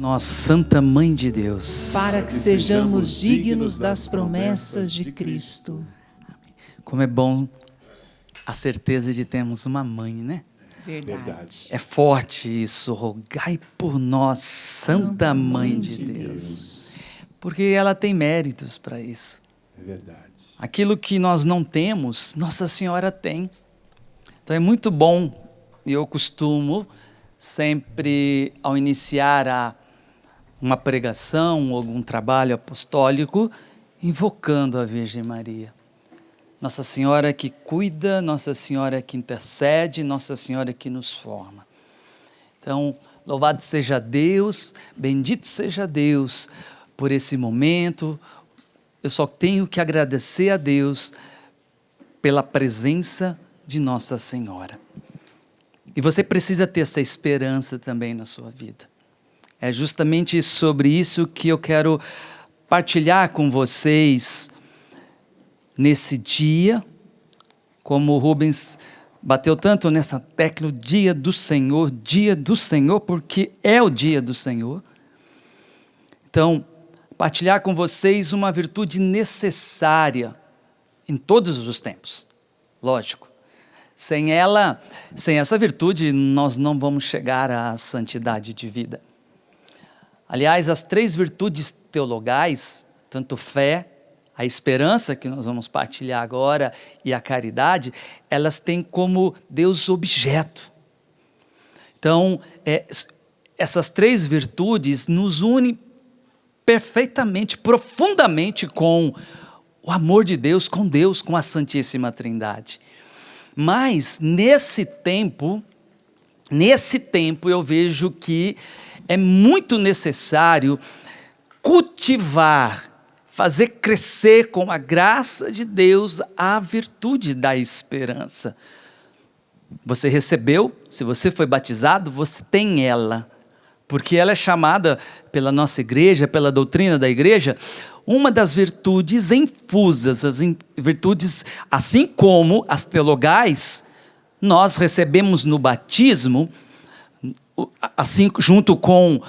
nós, Santa Mãe de Deus, para que sejamos dignos das promessas de Cristo. Como é bom a certeza de termos uma mãe, né? Verdade. É forte isso, rogai por nós, Santa Mãe de Deus. Porque ela tem méritos para isso. É verdade. Aquilo que nós não temos, Nossa Senhora tem. Então é muito bom, e eu costumo sempre, ao iniciar uma pregação ou algum trabalho apostólico, invocando a Virgem Maria. Nossa Senhora que cuida, Nossa Senhora que intercede, Nossa Senhora que nos forma. Então, louvado seja Deus, bendito seja Deus por esse momento. Eu só tenho que agradecer a Deus pela presença de Nossa Senhora. E você precisa ter essa esperança também na sua vida. É justamente sobre isso que eu quero partilhar com vocês nesse dia, como o Rubens bateu tanto nessa tecla, dia do Senhor, porque é o dia do Senhor. Então, partilhar com vocês uma virtude necessária em todos os tempos, lógico. Sem ela, sem essa virtude, nós não vamos chegar à santidade de vida. Aliás, as 3 virtudes teologais, tanto fé, a esperança, que nós vamos partilhar agora, e a caridade, elas têm como Deus objeto. Então, essas 3 virtudes nos unem perfeitamente, profundamente com o amor de Deus, com a Santíssima Trindade. Mas, nesse tempo eu vejo que é muito necessário cultivar, fazer crescer com a graça de Deus a virtude da esperança. Você recebeu, se você foi batizado, você tem ela, porque ela é chamada pela nossa igreja, pela doutrina da igreja, uma das virtudes infusas, as virtudes, assim como as teologais, nós recebemos no batismo, assim junto com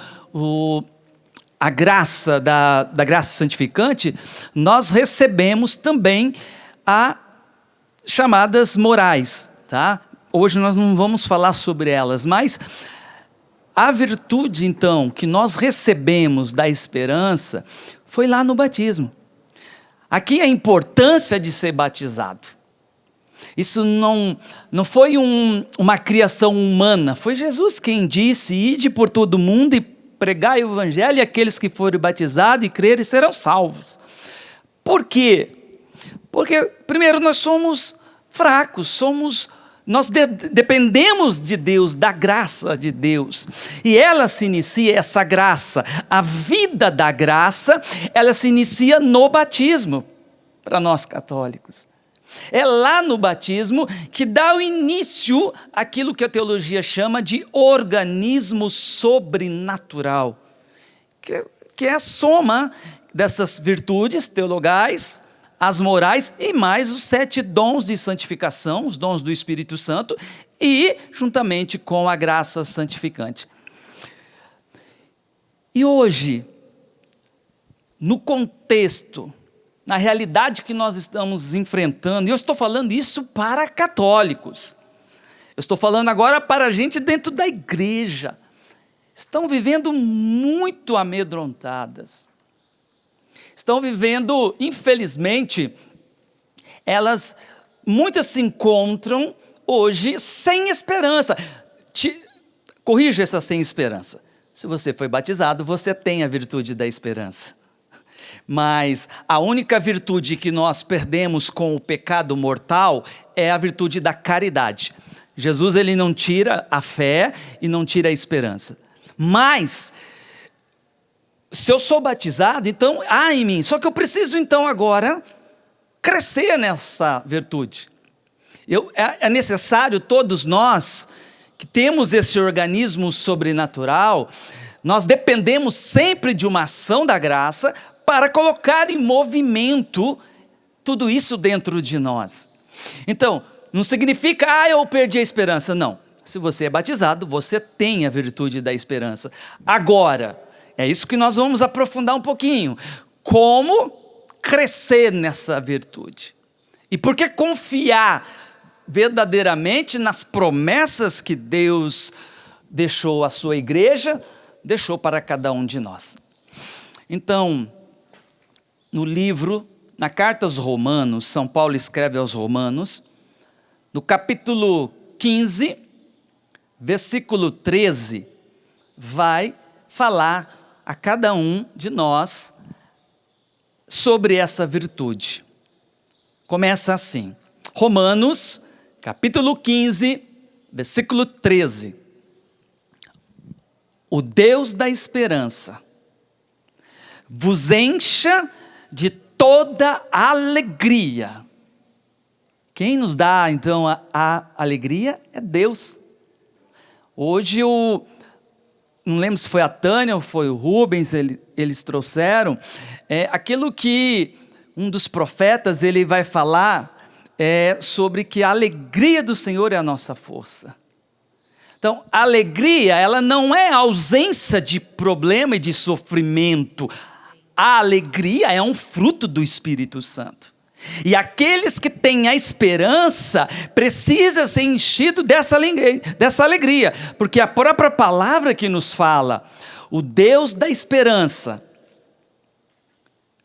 a graça da graça santificante, nós recebemos também as chamadas morais, tá? Hoje nós não vamos falar sobre elas, mas a virtude, então, que nós recebemos da esperança foi lá no batismo. Aqui a importância de ser batizado. Isso não foi uma criação humana, foi Jesus quem disse: ide por todo o mundo e pregai o evangelho, e aqueles que forem batizados e crerem serão salvos. Por quê? Porque, primeiro, nós somos fracos, nós dependemos de Deus, da graça de Deus, e ela se inicia, essa graça, a vida da graça, ela se inicia no batismo, para nós católicos. É lá no batismo que dá o início àquilo que a teologia chama de organismo sobrenatural, que é a soma dessas virtudes teologais, as morais e mais os 7 dons de santificação, os dons do Espírito Santo, e juntamente com a graça santificante. E hoje, no contexto, na realidade que nós estamos enfrentando, e eu estou falando isso para católicos, eu estou falando agora para a gente dentro da igreja, estão vivendo muito amedrontadas, estão vivendo, infelizmente, muitas se encontram hoje sem esperança. Corrijo essa sem esperança. Se você foi batizado, você tem a virtude da esperança. Mas a única virtude que nós perdemos com o pecado mortal é a virtude da caridade. Jesus, ele não tira a fé e não tira a esperança. Mas, se eu sou batizado, então há em mim. Só que eu preciso então agora crescer nessa virtude. É necessário, todos nós que temos esse organismo sobrenatural, nós dependemos sempre de uma ação da graça para colocar em movimento tudo isso dentro de nós. Então, não significa, eu perdi a esperança. Não. Se você é batizado, você tem a virtude da esperança. Agora, É isso que nós vamos aprofundar um pouquinho. Como crescer nessa virtude. E por que confiar verdadeiramente nas promessas que Deus deixou à sua igreja, deixou para cada um de nós. Então, na carta aos Romanos, São Paulo escreve aos Romanos, no capítulo 15, versículo 13, vai falar a cada um de nós sobre essa virtude. Começa assim, Romanos, capítulo 15, versículo 13. O Deus da esperança vos encha de toda alegria. Quem nos dá então a alegria é Deus. Hoje não lembro se foi a Tânia ou foi o Rubens, eles trouxeram, aquilo que um dos profetas ele vai falar sobre que a alegria do Senhor é a nossa força. Então, a alegria, ela não é ausência de problema e de sofrimento. A alegria é um fruto do Espírito Santo. E aqueles que têm a esperança precisam ser enchidos dessa alegria, porque a própria palavra que nos fala, o Deus da esperança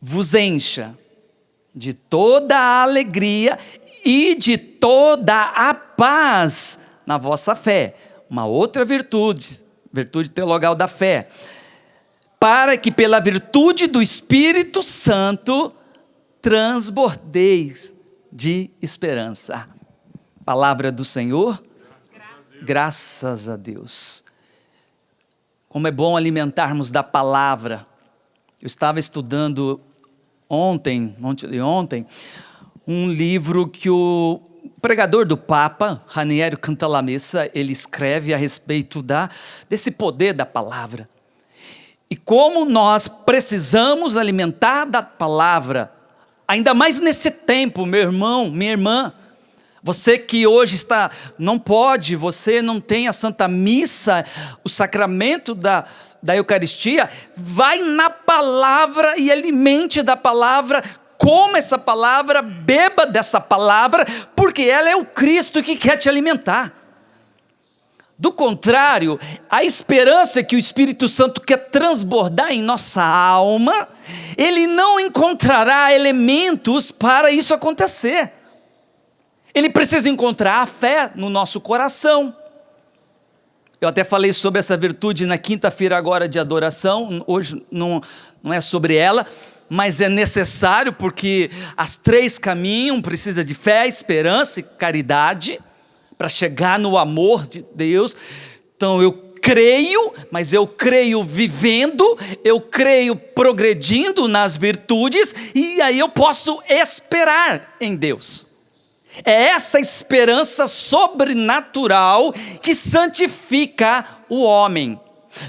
vos encha de toda a alegria e de toda a paz na vossa fé. Uma outra virtude teologal da fé, para que pela virtude do Espírito Santo transbordeis de esperança. Palavra do Senhor, graças a Deus. Como é bom alimentarmos da palavra. Eu estava estudando ontem, um livro que o pregador do Papa, Raniero Cantalamessa, ele escreve a respeito desse poder da palavra. E como nós precisamos alimentar da palavra, ainda mais nesse tempo, meu irmão, minha irmã, você que hoje você não tem a Santa Missa, o sacramento da Eucaristia, vai na palavra e alimente da palavra, coma essa palavra, beba dessa palavra, porque ela é o Cristo que quer te alimentar. Do contrário, a esperança que o Espírito Santo quer transbordar em nossa alma, ele não encontrará elementos para isso acontecer. Ele precisa encontrar a fé no nosso coração. Eu até falei sobre essa virtude na quinta-feira agora de adoração, hoje não é sobre ela, mas é necessário porque as três caminham, precisa de fé, esperança e caridade, para chegar no amor de Deus. Então eu creio, mas eu creio vivendo, eu creio progredindo nas virtudes, e aí eu posso esperar em Deus. É essa esperança sobrenatural que santifica o homem.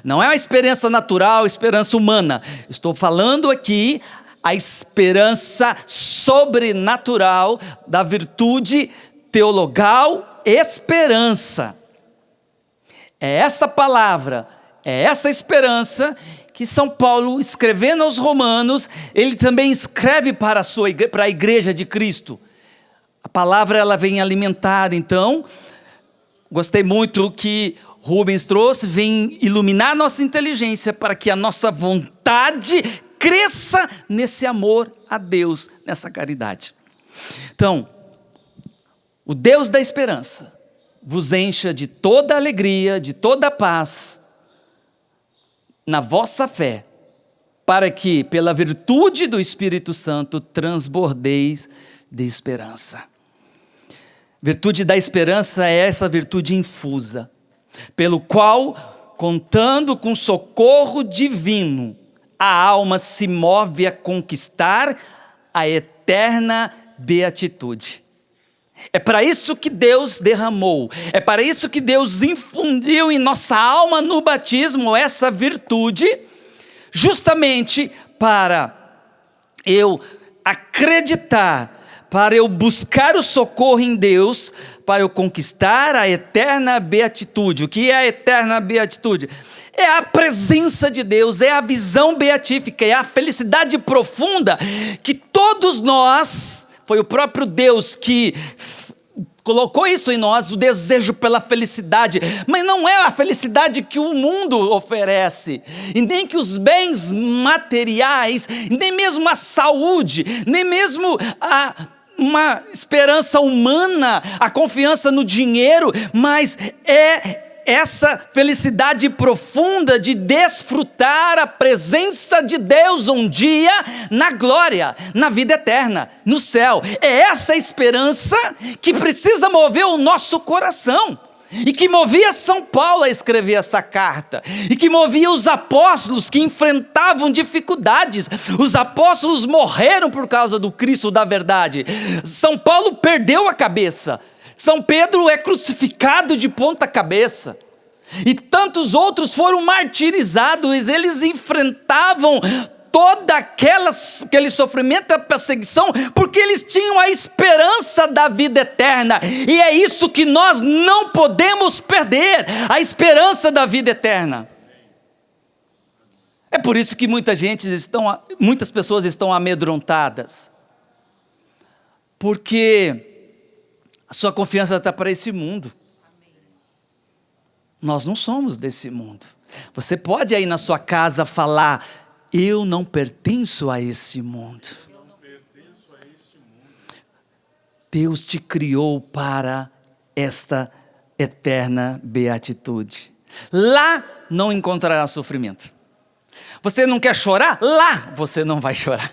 Não é uma esperança natural, esperança humana. Estou falando aqui a esperança sobrenatural da virtude teologal, esperança. É essa palavra, é essa esperança que São Paulo, escrevendo aos Romanos, ele também escreve para a igreja de Cristo. A palavra ela vem alimentar, então, gostei muito que Rubens trouxe, vem iluminar nossa inteligência para que a nossa vontade cresça nesse amor a Deus, nessa caridade. Então, o Deus da esperança vos encha de toda alegria, de toda paz, na vossa fé, para que, pela virtude do Espírito Santo, transbordeis de esperança. Virtude da esperança é essa virtude infusa, pelo qual, contando com socorro divino, a alma se move a conquistar a eterna beatitude. É para isso que Deus derramou, é para isso que Deus infundiu em nossa alma no batismo essa virtude, justamente para eu acreditar, para eu buscar o socorro em Deus, para eu conquistar a eterna beatitude. O que é a eterna beatitude? É a presença de Deus, é a visão beatífica, é a felicidade profunda que todos nós, foi o próprio Deus que colocou isso em nós, o desejo pela felicidade, mas não é a felicidade que o mundo oferece, e nem que os bens materiais, nem mesmo a saúde, nem mesmo uma esperança humana, a confiança no dinheiro, mas é essa felicidade profunda de desfrutar a presença de Deus um dia na glória, na vida eterna, no céu. É essa esperança que precisa mover o nosso coração, e que movia São Paulo a escrever essa carta, e que movia os apóstolos que enfrentavam dificuldades. Os apóstolos morreram por causa do Cristo da verdade. São Paulo perdeu a cabeça. São Pedro é crucificado de ponta cabeça, e tantos outros foram martirizados. Eles enfrentavam todo aquele sofrimento, a perseguição, porque eles tinham a esperança da vida eterna, e é isso que nós não podemos perder, a esperança da vida eterna. É por isso que muitas pessoas estão amedrontadas, porque a sua confiança está para esse mundo. Nós não somos desse mundo. Você pode aí na sua casa falar: eu não pertenço a esse mundo. Deus te criou para esta eterna beatitude. Lá não encontrará sofrimento. Você não quer chorar? Lá você não vai chorar.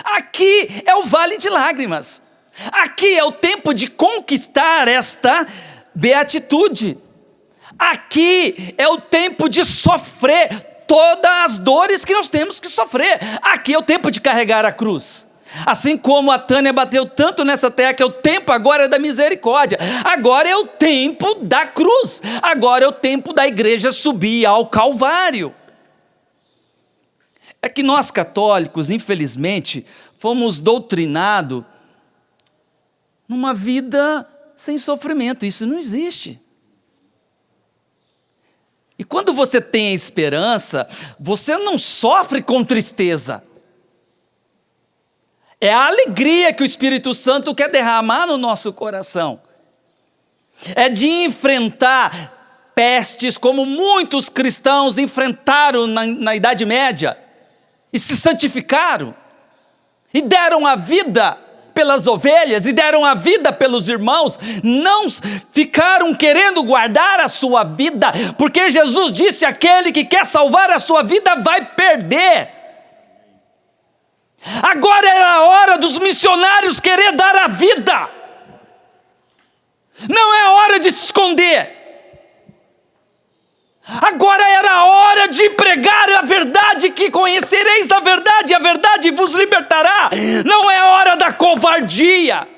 Aqui é o vale de lágrimas. Aqui é o tempo de conquistar esta beatitude. Aqui é o tempo de sofrer todas as dores que nós temos que sofrer. Aqui é o tempo de carregar a cruz. Assim como a Tânia bateu tanto nessa tecla, é o tempo agora da misericórdia. Agora é o tempo da cruz. Agora é o tempo da igreja subir ao Calvário. É que nós católicos, infelizmente, fomos doutrinados numa vida sem sofrimento. Isso não existe. E quando você tem a esperança, você não sofre com tristeza. É a alegria que o Espírito Santo quer derramar no nosso coração. É de enfrentar pestes como muitos cristãos enfrentaram na Idade Média, e se santificaram, e deram a vida pelas ovelhas, e deram a vida pelos irmãos, não ficaram querendo guardar a sua vida, porque Jesus disse: aquele que quer salvar a sua vida vai perder. Agora era a hora dos missionários querer dar a vida, não é hora de se esconder. Agora era a hora de pregar a verdade, que conhecereis a verdade, e a verdade vos libertará. Não é hora da covardia.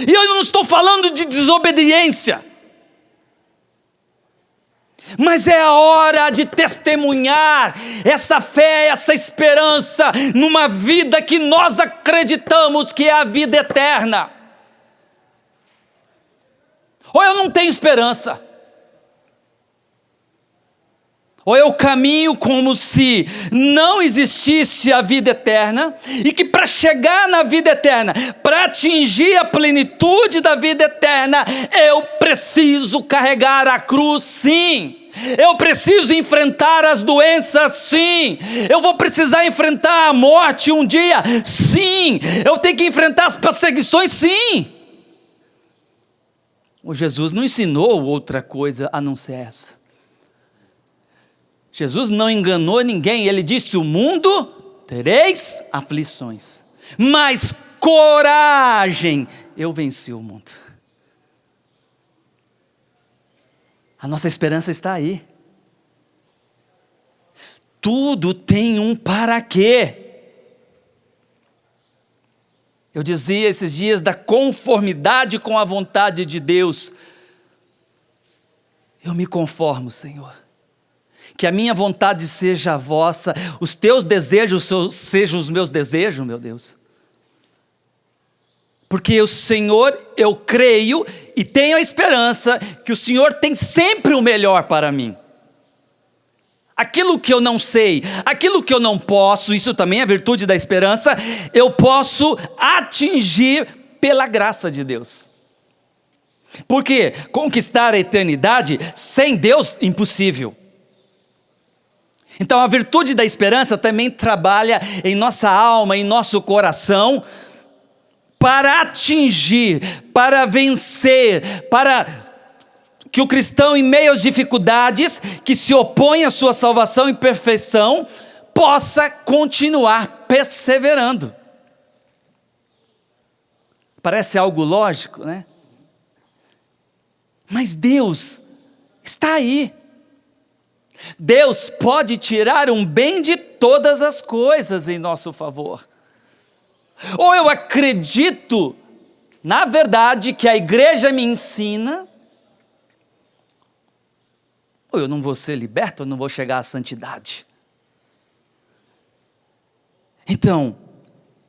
E eu não estou falando de desobediência, mas é a hora de testemunhar essa fé, essa esperança, numa vida que nós acreditamos que é a vida eterna. Ou eu não tenho esperança, ou eu caminho como se não existisse a vida eterna, e que para chegar na vida eterna, para atingir a plenitude da vida eterna, eu preciso carregar a cruz, sim. Eu preciso enfrentar as doenças, sim. Eu vou precisar enfrentar a morte um dia, sim. Eu tenho que enfrentar as perseguições, sim. O Jesus não ensinou outra coisa a não ser essa. Jesus não enganou ninguém. Ele disse: o mundo tereis aflições, mas coragem, eu venci o mundo. A nossa esperança está aí. Tudo tem um para quê. Eu dizia esses dias da conformidade com a vontade de Deus. Eu me conformo, Senhor, que a minha vontade seja a vossa, os teus desejos sejam os meus desejos, meu Deus. Porque o Senhor, eu creio e tenho a esperança que o Senhor tem sempre o melhor para mim. Aquilo que eu não sei, aquilo que eu não posso, isso também é virtude da esperança, eu posso atingir pela graça de Deus. Porque conquistar a eternidade sem Deus, impossível. Então a virtude da esperança também trabalha em nossa alma, em nosso coração, para atingir, para vencer, para que o cristão, em meio às dificuldades, que se opõe à sua salvação e perfeição, possa continuar perseverando. Parece algo lógico, né? Mas Deus está aí. Deus pode tirar um bem de todas as coisas em nosso favor. Ou eu acredito, na verdade, que a igreja me ensina, ou eu não vou ser liberto, eu não vou chegar à santidade. Então,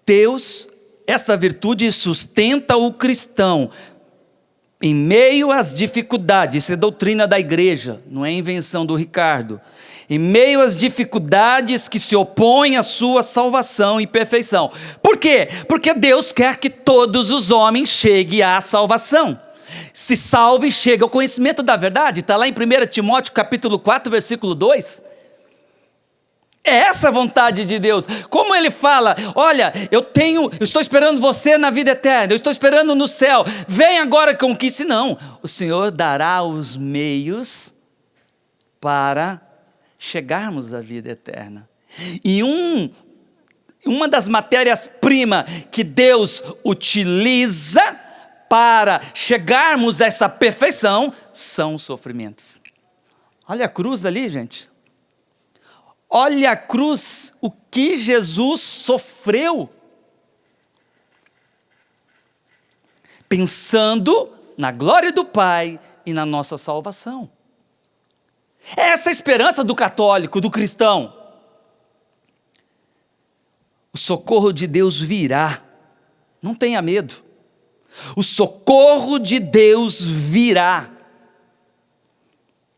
Deus, essa virtude sustenta o cristão em meio às dificuldades. Isso é doutrina da igreja, não é invenção do Ricardo. Em meio às dificuldades que se opõem à sua salvação e perfeição. Por quê? Porque Deus quer que todos os homens cheguem à salvação. Se salve e chegue ao conhecimento da verdade. Está lá em 1 Timóteo capítulo 4, versículo 2. É essa a vontade de Deus. Como ele fala, olha, eu estou esperando você na vida eterna, eu estou esperando no céu, vem agora conquiste. Não, o Senhor dará os meios para chegarmos à vida eterna. E uma das matérias-primas que Deus utiliza para chegarmos a essa perfeição são os sofrimentos. Olha a cruz ali, gente. Olha a cruz, o que Jesus sofreu. Pensando na glória do Pai e na nossa salvação. É essa a esperança do católico, do cristão. O socorro de Deus virá. Não tenha medo. O socorro de Deus virá.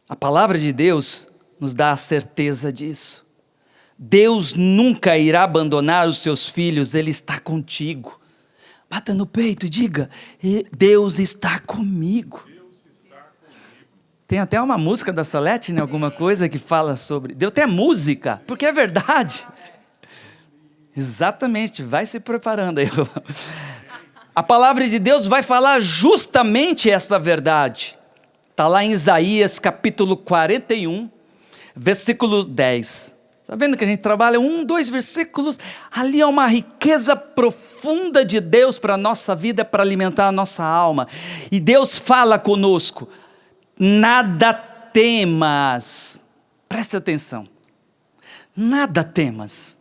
A palavra de Deus nos dá a certeza disso. Deus nunca irá abandonar os seus filhos, Ele está contigo. Bata no peito e diga, Deus está comigo. Tem até uma música da Salete, né? Alguma coisa que fala sobre... Deu até música, porque é verdade. Exatamente, vai se preparando aí. A palavra de Deus vai falar justamente essa verdade. Está lá em Isaías capítulo 41, versículo 10. Está vendo que a gente trabalha 2 versículos? Ali é uma riqueza profunda de Deus para a nossa vida, para alimentar a nossa alma. E Deus fala conosco, nada temas. Preste atenção. Nada temas.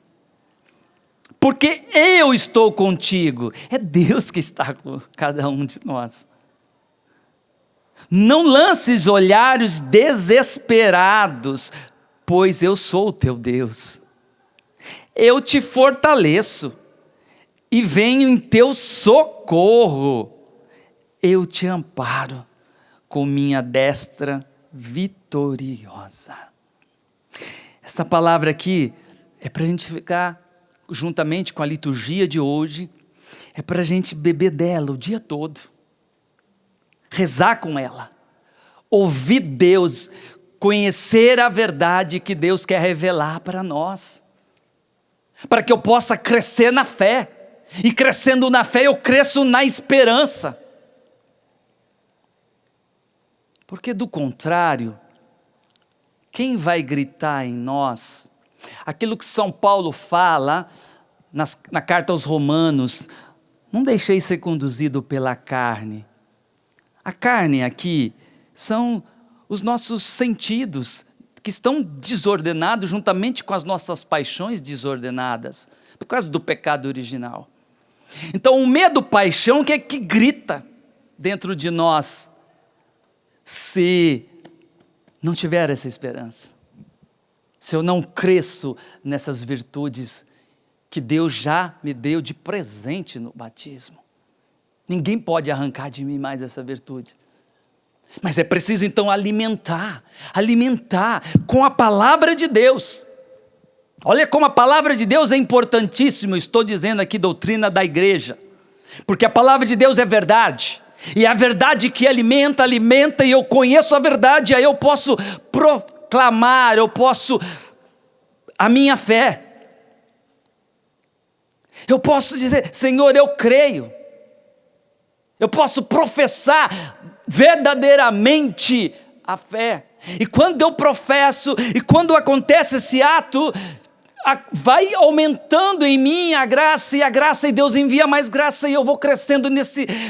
Porque eu estou contigo. É Deus que está com cada um de nós. Não lances olhares desesperados, pois eu sou o teu Deus. Eu te fortaleço e venho em teu socorro. Eu te amparo com minha destra vitoriosa. Essa palavra aqui é para a gente ficar juntamente com a liturgia de hoje, é para a gente beber dela o dia todo, rezar com ela, ouvir Deus, conhecer a verdade que Deus quer revelar para nós, para que eu possa crescer na fé, e crescendo na fé eu cresço na esperança, porque do contrário, quem vai gritar em nós, aquilo que São Paulo fala na carta aos Romanos, não deixei ser conduzido pela carne. A carne aqui são os nossos sentidos, que estão desordenados juntamente com as nossas paixões desordenadas, por causa do pecado original. Então o medo, paixão, que é que grita dentro de nós, se não tiver essa esperança. Se eu não cresço nessas virtudes que Deus já me deu de presente no batismo. Ninguém pode arrancar de mim mais essa virtude. Mas é preciso então alimentar com a palavra de Deus. Olha como a palavra de Deus é importantíssima. Estou dizendo aqui doutrina da igreja, porque a palavra de Deus é verdade, e a verdade que alimenta, e eu conheço a verdade, aí eu posso proclamar, a minha fé. Eu posso dizer, Senhor, eu creio. Eu posso professar verdadeiramente a fé. E quando eu professo, e quando acontece esse ato, vai aumentando em mim a graça, e Deus envia mais graça, e eu vou crescendo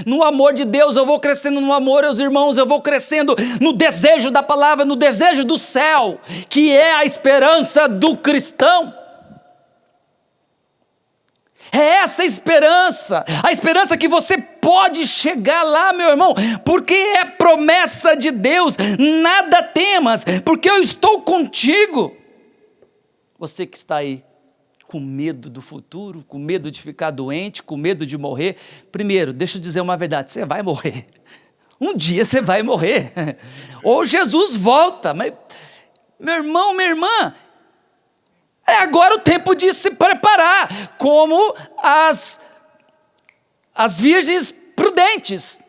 no amor de Deus, eu vou crescendo no amor aos irmãos, eu vou crescendo no desejo da palavra, no desejo do céu, que é a esperança do cristão. É essa a esperança que você pode chegar lá, meu irmão, porque é promessa de Deus. Nada temas, porque eu estou contigo. Você que está aí com medo do futuro, com medo de ficar doente, com medo de morrer, primeiro, deixa eu dizer uma verdade, você vai morrer. Um dia você vai morrer, ou Jesus volta, mas, meu irmão, minha irmã, é agora o tempo de se preparar, como as virgens prudentes.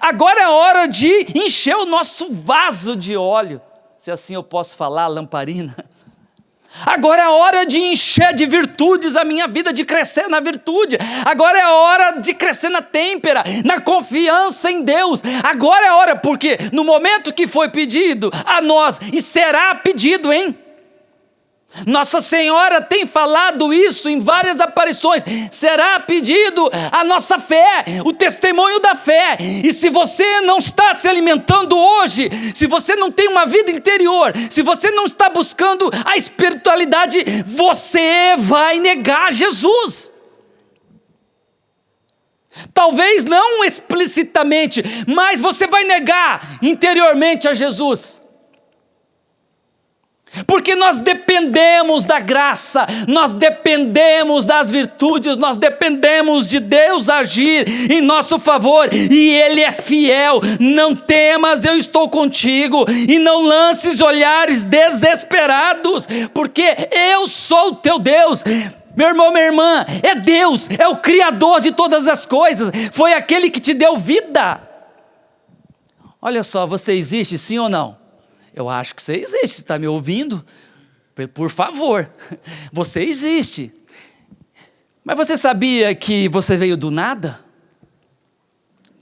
Agora é a hora de encher o nosso vaso de óleo, se assim eu posso falar, lamparina. Agora é a hora de encher de virtudes a minha vida, de crescer na virtude. Agora é a hora de crescer na têmpera, na confiança em Deus. Agora é a hora, porque no momento que foi pedido a nós, e será pedido, hein? Nossa Senhora tem falado isso em várias aparições. Será pedido a nossa fé, o testemunho da fé. E se você não está se alimentando hoje, se você não tem uma vida interior, se você não está buscando a espiritualidade, você vai negar Jesus. Talvez não explicitamente, mas você vai negar interiormente a Jesus. Porque nós dependemos da graça, nós dependemos das virtudes, nós dependemos de Deus agir em nosso favor, e Ele é fiel. Não temas, eu estou contigo, e não lances olhares desesperados, porque eu sou o teu Deus. Meu irmão, minha irmã, é Deus, é o Criador de todas as coisas, foi aquele que te deu vida. Olha só, você existe, sim ou não? Eu acho que você existe, está me ouvindo? Por favor, você existe. Mas você sabia que você veio do nada?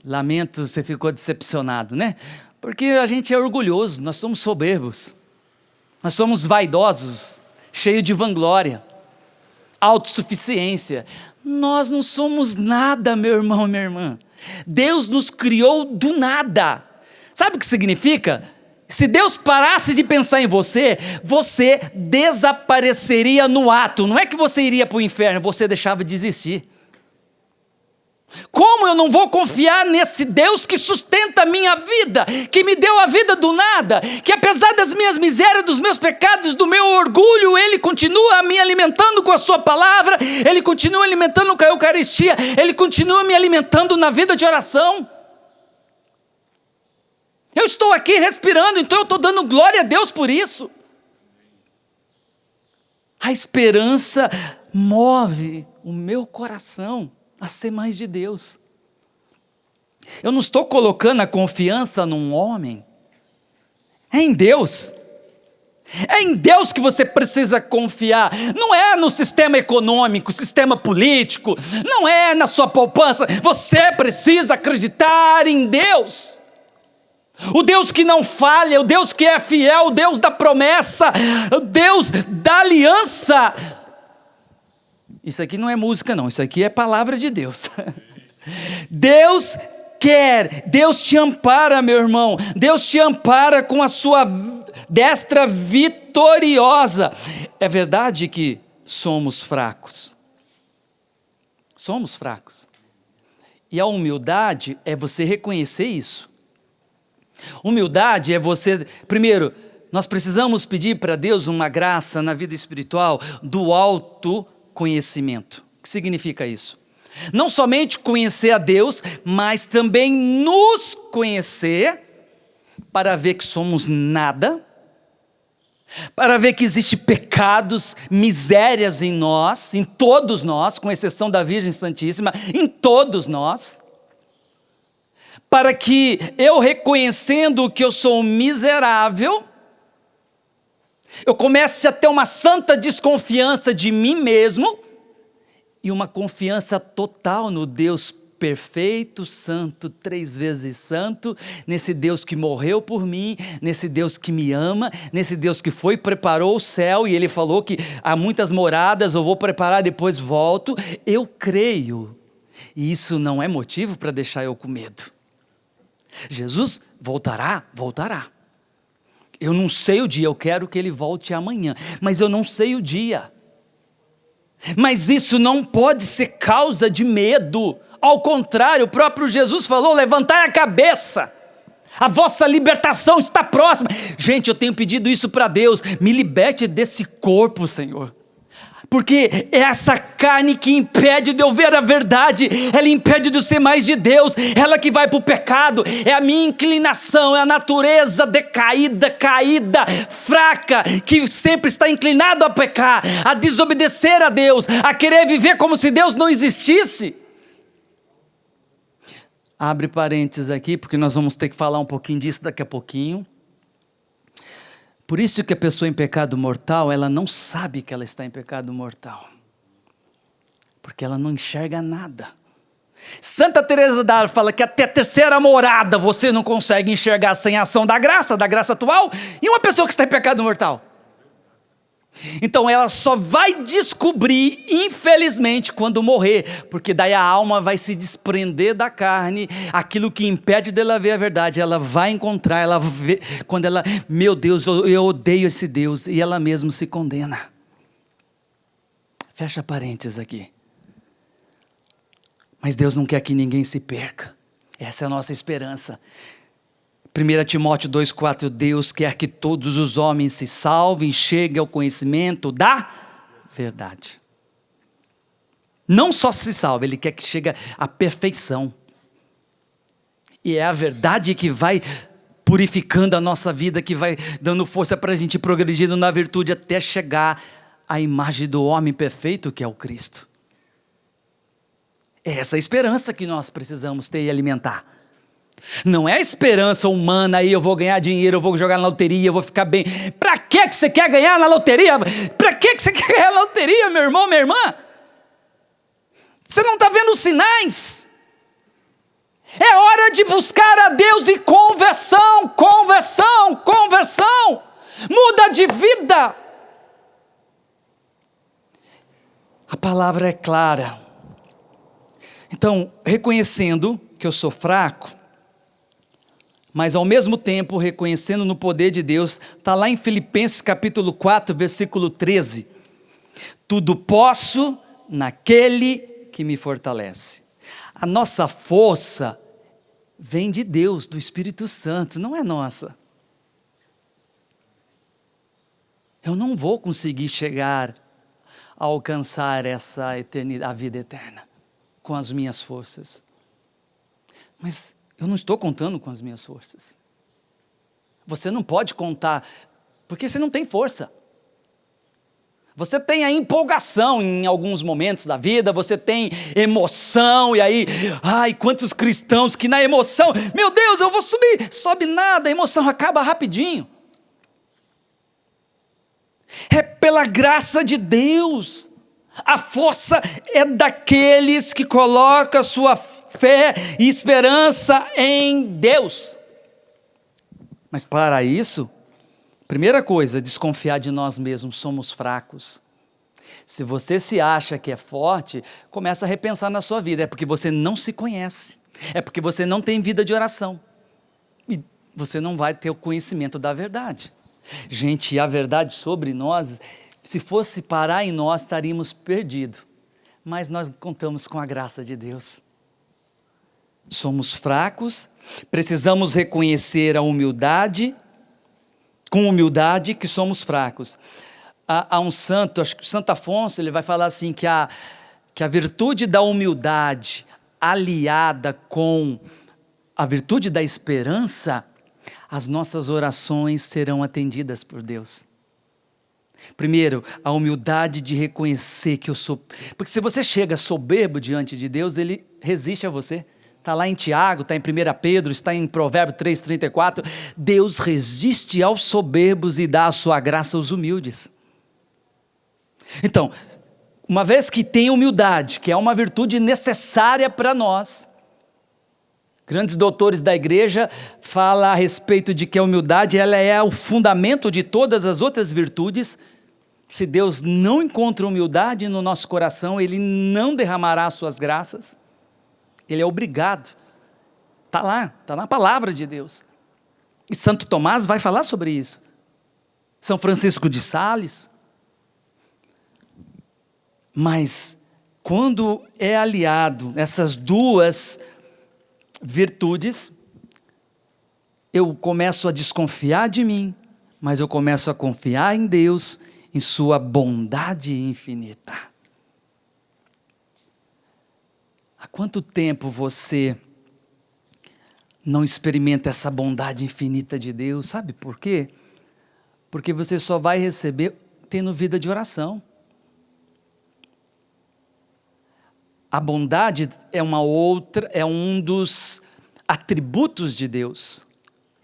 Lamento, você ficou decepcionado, né? Porque a gente é orgulhoso, nós somos soberbos, nós somos vaidosos, cheios de vanglória, autossuficiência. Nós não somos nada, meu irmão, minha irmã. Deus nos criou do nada. Sabe o que significa? Se Deus parasse de pensar em você, você desapareceria no ato. Não é que você iria para o inferno, você deixava de existir. Como eu não vou confiar nesse Deus que sustenta a minha vida, que me deu a vida do nada, que apesar das minhas misérias, dos meus pecados, do meu orgulho, Ele continua me alimentando com a sua palavra, Ele continua alimentando com a Eucaristia, Ele continua me alimentando na vida de oração. Eu estou aqui respirando, então eu estou dando glória a Deus por isso. A esperança move o meu coração a ser mais de Deus. Eu não estou colocando a confiança num homem, é em Deus. É em Deus que você precisa confiar, não é no sistema econômico, sistema político, não é na sua poupança, você precisa acreditar em Deus. O Deus que não falha, o Deus que é fiel, o Deus da promessa, o Deus da aliança. Isso aqui não é música não, isso aqui é palavra de Deus. Deus quer, Deus te ampara, meu irmão, Deus te ampara com a sua destra vitoriosa. É verdade que somos fracos, e a humildade é você reconhecer isso. Humildade é você, primeiro, nós precisamos pedir para Deus uma graça na vida espiritual do autoconhecimento. O que significa isso? Não somente conhecer a Deus, mas também nos conhecer, para ver que somos nada, para ver que existem pecados, misérias em nós, em todos nós, com exceção da Virgem Santíssima, em todos nós, para que eu, reconhecendo que eu sou miserável, eu comece a ter uma santa desconfiança de mim mesmo e uma confiança total no Deus perfeito, santo, 3 vezes santo, nesse Deus que morreu por mim, nesse Deus que me ama, nesse Deus que foi, preparou o céu, e Ele falou que há muitas moradas, eu vou preparar, depois volto. Eu creio, e isso não é motivo para deixar eu com medo. Jesus voltará? Voltará. Eu não sei o dia, eu quero que Ele volte amanhã, mas eu não sei o dia. Mas isso não pode ser causa de medo. Ao contrário, o próprio Jesus falou: levantai a cabeça, a vossa libertação está próxima. Gente, eu tenho pedido isso para Deus: me liberte desse corpo, Senhor, porque é essa carne que impede de eu ver a verdade, ela impede de eu ser mais de Deus, ela que vai para o pecado, é a minha inclinação, é a natureza decaída, caída, fraca, que sempre está inclinado a pecar, a desobedecer a Deus, a querer viver como se Deus não existisse. Abre parênteses aqui, porque nós vamos ter que falar um pouquinho disso daqui a pouquinho. Por isso que a pessoa em pecado mortal, ela não sabe que ela está em pecado mortal, porque ela não enxerga nada. Santa Teresa d'Ávila fala que até a terceira morada você não consegue enxergar sem a ação da graça atual, e uma pessoa que está em pecado mortal. Então ela só vai descobrir, infelizmente, quando morrer, porque daí a alma vai se desprender da carne, aquilo que impede dela ver a verdade, ela vai encontrar, ela vê, quando ela, meu Deus, eu odeio esse Deus, e ela mesma se condena. Fecha parênteses aqui. Mas Deus não quer que ninguém se perca, essa é a nossa esperança. 1 Timóteo 2,4, Deus quer que todos os homens se salvem, cheguem ao conhecimento da verdade. Não só se salve, Ele quer que chegue à perfeição. E é a verdade que vai purificando a nossa vida, que vai dando força para a gente progredindo na virtude até chegar à imagem do homem perfeito que é o Cristo. É essa a esperança que nós precisamos ter e alimentar. Não é a esperança humana, aí eu vou ganhar dinheiro, eu vou jogar na loteria, eu vou ficar bem. Para que você quer ganhar na loteria? Para que você quer ganhar na loteria, meu irmão, minha irmã? Você não está vendo os sinais? É hora de buscar a Deus e conversão, conversão, conversão. Muda de vida. A palavra é clara. Então, reconhecendo que eu sou fraco, mas ao mesmo tempo reconhecendo no poder de Deus, está lá em Filipenses capítulo 4, versículo 13. Tudo posso naquele que me fortalece. A nossa força vem de Deus, do Espírito Santo, não é nossa. Eu não vou conseguir chegar a alcançar essa eternidade, a vida eterna, com as minhas forças. Mas eu não estou contando com as minhas forças. Você não pode contar, porque você não tem força. Você tem a empolgação em alguns momentos da vida, você tem emoção, e aí, ai, quantos cristãos que na emoção, meu Deus, eu vou subir, sobe nada, a emoção acaba rapidinho. É pela graça de Deus. A força é daqueles que colocam sua fé e esperança em Deus. Mas para isso, primeira coisa, desconfiar de nós mesmos, somos fracos. Se você se acha que é forte, começa a repensar na sua vida, é porque você não se conhece, é porque você não tem vida de oração, e você não vai ter o conhecimento da verdade. Gente, a verdade sobre nós, se fosse parar em nós, estaríamos perdidos, mas nós contamos com a graça de Deus. Somos fracos, precisamos reconhecer a humildade, com humildade que somos fracos. Há um santo, acho que Santo Afonso, ele vai falar assim, que que a virtude da humildade, aliada com a virtude da esperança, as nossas orações serão atendidas por Deus. Primeiro, a humildade de reconhecer que eu sou... Porque se você chega soberbo diante de Deus, Ele resiste a você. Está lá em Tiago, está em 1 Pedro, está em Provérbios 3,34. Deus resiste aos soberbos e dá a sua graça aos humildes. Então, uma vez que tem humildade, que é uma virtude necessária para nós, grandes doutores da igreja falam a respeito de que a humildade ela é o fundamento de todas as outras virtudes. Se Deus não encontra humildade no nosso coração, Ele não derramará as suas graças. Ele é obrigado. Está lá, está na palavra de Deus. E Santo Tomás vai falar sobre isso. São Francisco de Sales. Mas, quando é aliado essas duas virtudes, eu começo a desconfiar de mim, mas eu começo a confiar em Deus, em sua bondade infinita. Há quanto tempo você não experimenta essa bondade infinita de Deus? Sabe por quê? Porque você só vai receber tendo vida de oração. A bondade é um dos atributos de Deus.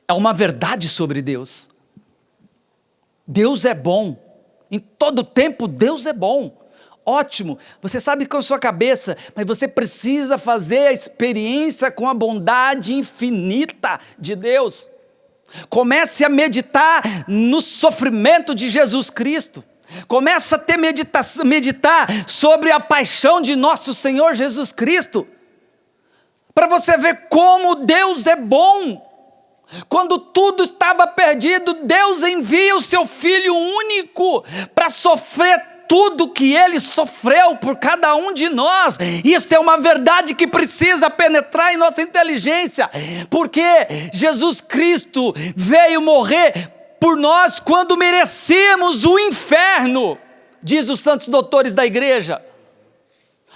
É uma verdade sobre Deus. Deus é bom. Em todo tempo Deus é bom. Ótimo, você sabe com a sua cabeça, mas você precisa fazer a experiência com a bondade infinita de Deus. Comece a meditar no sofrimento de Jesus Cristo. Comece a meditar sobre a paixão de nosso Senhor Jesus Cristo. Para você ver como Deus é bom. Quando tudo estava perdido, Deus envia o seu Filho único para sofrer tudo que Ele sofreu por cada um de nós. Isso é uma verdade que precisa penetrar em nossa inteligência, porque Jesus Cristo veio morrer por nós quando merecíamos o inferno, diz os santos doutores da igreja.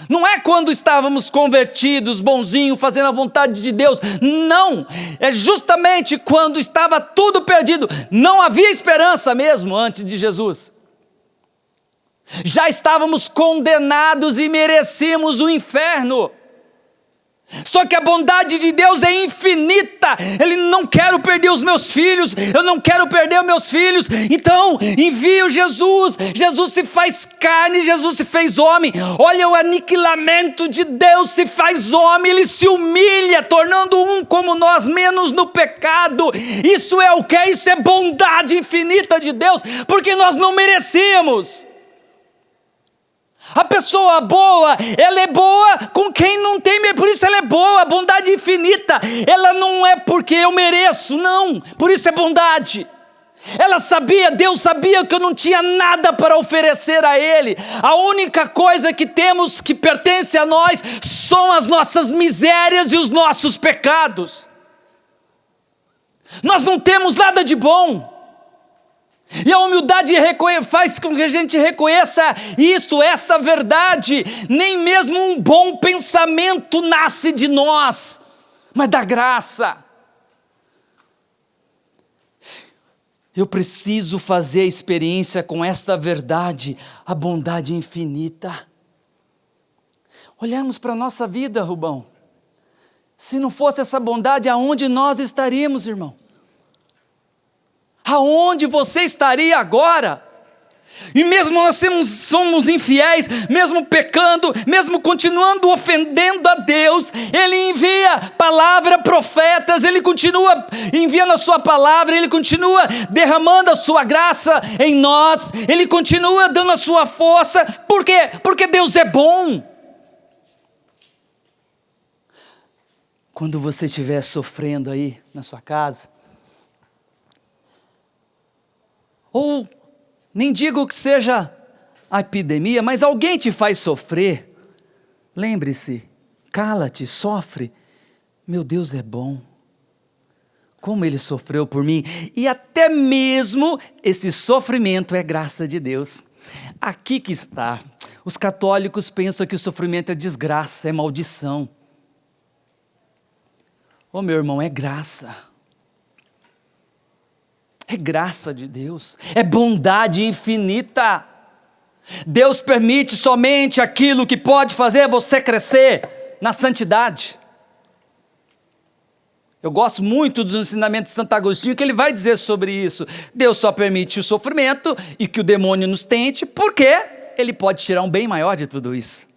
Não é quando estávamos convertidos, bonzinhos, fazendo a vontade de Deus, não, é justamente quando estava tudo perdido, não havia esperança mesmo antes de Jesus. Já estávamos condenados e merecíamos o inferno. Só que a bondade de Deus é infinita. Ele não quer perder os meus filhos, eu não quero perder os meus filhos, então envia Jesus. Jesus se faz carne, Jesus se fez homem. Olha o aniquilamento de Deus, se faz homem, Ele se humilha, tornando um como nós, menos no pecado. Isso é o que? Isso é bondade infinita de Deus, porque nós não merecíamos. A pessoa boa, ela é boa com quem não tem, por isso ela é boa, a bondade infinita, ela não é porque eu mereço, não, por isso é bondade. Ela sabia, Deus sabia que eu não tinha nada para oferecer a Ele, a única coisa que temos que pertence a nós, são as nossas misérias e os nossos pecados. Nós não temos nada de bom. E a humildade faz com que a gente reconheça esta verdade. Nem mesmo um bom pensamento nasce de nós, mas da graça. Eu preciso fazer a experiência com esta verdade, a bondade infinita. Olharmos para a nossa vida, Rubão. Se não fosse essa bondade, aonde nós estaríamos, irmão? Aonde você estaria agora? E mesmo nós somos infiéis, mesmo pecando, mesmo continuando ofendendo a Deus, Ele envia palavra, profetas, Ele continua enviando a sua palavra, Ele continua derramando a sua graça em nós, Ele continua dando a sua força. Por quê? Porque Deus é bom. Quando você estiver sofrendo aí na sua casa, ou nem digo que seja a epidemia, mas alguém te faz sofrer, lembre-se, cala-te, sofre, meu Deus é bom, como Ele sofreu por mim, e até mesmo esse sofrimento é graça de Deus. Aqui que está. Os católicos pensam que o sofrimento é desgraça, é maldição. Ô meu irmão, é graça. É graça de Deus. É bondade infinita. Deus permite somente aquilo que pode fazer você crescer na santidade. Eu gosto muito do ensinamento de Santo Agostinho, que ele vai dizer sobre isso. Deus só permite o sofrimento e que o demônio nos tente, porque ele pode tirar um bem maior de tudo isso.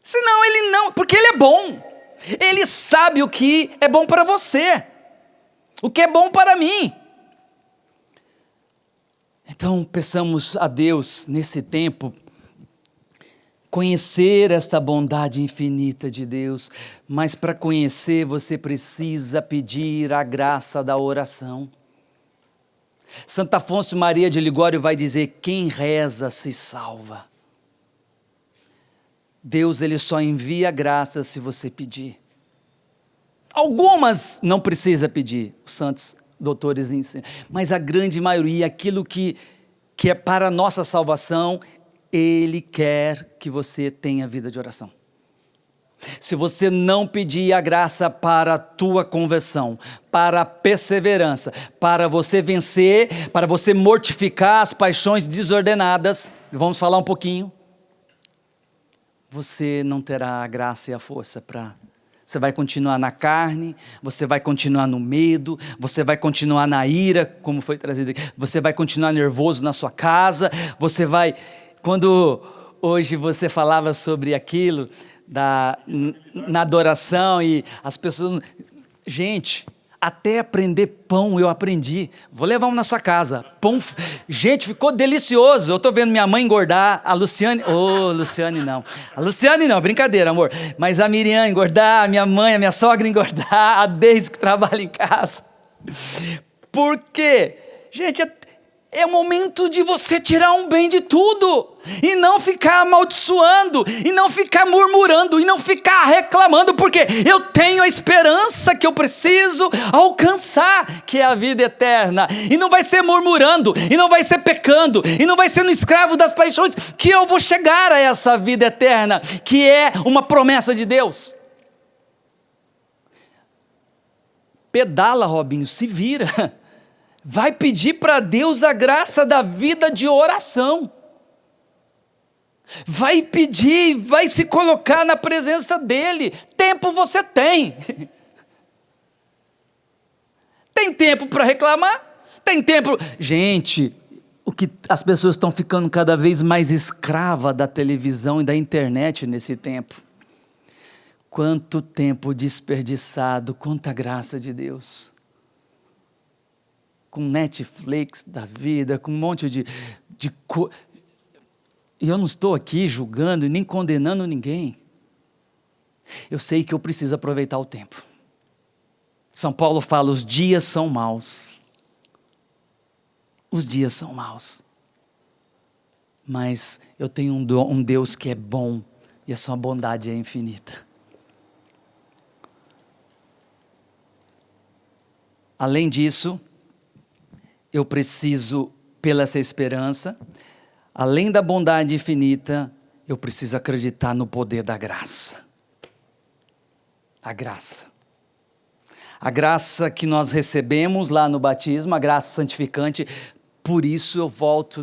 Senão ele não, porque ele é bom. Ele sabe o que é bom para você, o que é bom para mim. Então, peçamos a Deus, nesse tempo, conhecer esta bondade infinita de Deus, mas para conhecer você precisa pedir a graça da oração. Santo Afonso Maria de Ligório vai dizer: quem reza se salva. Deus, ele só envia graça se você pedir. Algumas não precisa pedir, os santos doutores ensinam, mas a grande maioria, aquilo que é para a nossa salvação, Ele quer que você tenha vida de oração. Se você não pedir a graça para a tua conversão, para a perseverança, para você vencer, para você mortificar as paixões desordenadas, vamos falar um pouquinho, você não terá a graça e a força para... Você vai continuar na carne, você vai continuar no medo, você vai continuar na ira, como foi trazido aqui, você vai continuar nervoso na sua casa, você vai... Quando hoje você falava sobre aquilo, na adoração e as pessoas... Gente, até aprender pão eu aprendi. Vou levar um na sua casa. Pão, gente, ficou delicioso. Eu estou vendo minha mãe engordar, a Luciane... Luciane não. A Luciane não, brincadeira, amor. Mas a Miriam engordar, a minha mãe, a minha sogra engordar, a Deise que trabalha em casa. Por quê? Gente, é o momento de você tirar um bem de tudo, e não ficar amaldiçoando, e não ficar murmurando, e não ficar reclamando, porque eu tenho a esperança que eu preciso alcançar, que é a vida eterna, e não vai ser murmurando, e não vai ser pecando, e não vai ser no escravo das paixões, que eu vou chegar a essa vida eterna, que é uma promessa de Deus. Pedala, Robinho, se vira. Vai pedir para Deus a graça da vida de oração. Vai pedir, vai se colocar na presença dEle. Tempo você tem. Tem tempo para reclamar? Tem tempo... Gente, o que as pessoas estão ficando cada vez mais escravas da televisão e da internet nesse tempo. Quanto tempo desperdiçado, quanta graça de Deus. Com Netflix da vida, com um monte de E eu não estou aqui julgando e nem condenando ninguém. Eu sei que eu preciso aproveitar o tempo. São Paulo fala, os dias são maus. Os dias são maus. Mas eu tenho um Deus que é bom e a sua bondade é infinita. Além disso, eu preciso, pela essa esperança, além da bondade infinita, eu preciso acreditar no poder da graça. A graça. A graça que nós recebemos lá no batismo, a graça santificante, por isso eu volto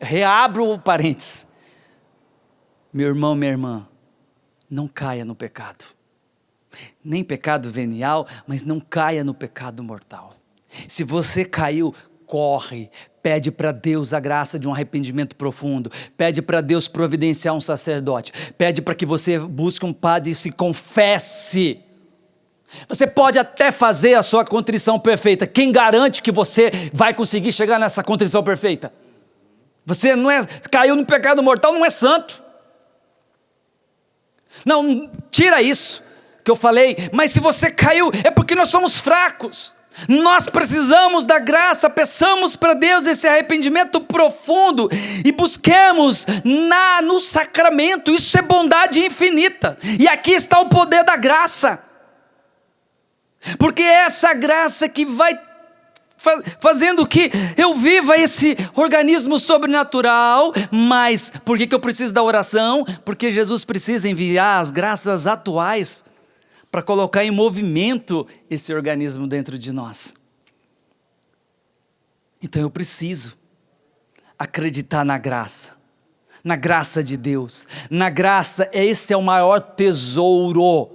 reabro o parênteses. Meu irmão, minha irmã, não caia no pecado. Nem pecado venial, mas não caia no pecado mortal. Se você caiu, corre, pede para Deus a graça de um arrependimento profundo, pede para Deus providenciar um sacerdote, pede para que você busque um padre e se confesse. Você pode até fazer a sua contrição perfeita, quem garante que você vai conseguir chegar nessa contrição perfeita? Você não é, caiu no pecado mortal, não é santo. Não, tira isso que eu falei, mas se você caiu, é porque nós somos fracos. Nós precisamos da graça, peçamos para Deus esse arrependimento profundo e busquemos no sacramento, isso é bondade infinita, e aqui está o poder da graça, porque é essa graça que vai fazendo que eu viva esse organismo sobrenatural. Mas por que eu preciso da oração? Porque Jesus precisa enviar as graças atuais para colocar em movimento esse organismo dentro de nós. Então eu preciso acreditar na graça de Deus, na graça. Esse é o maior tesouro.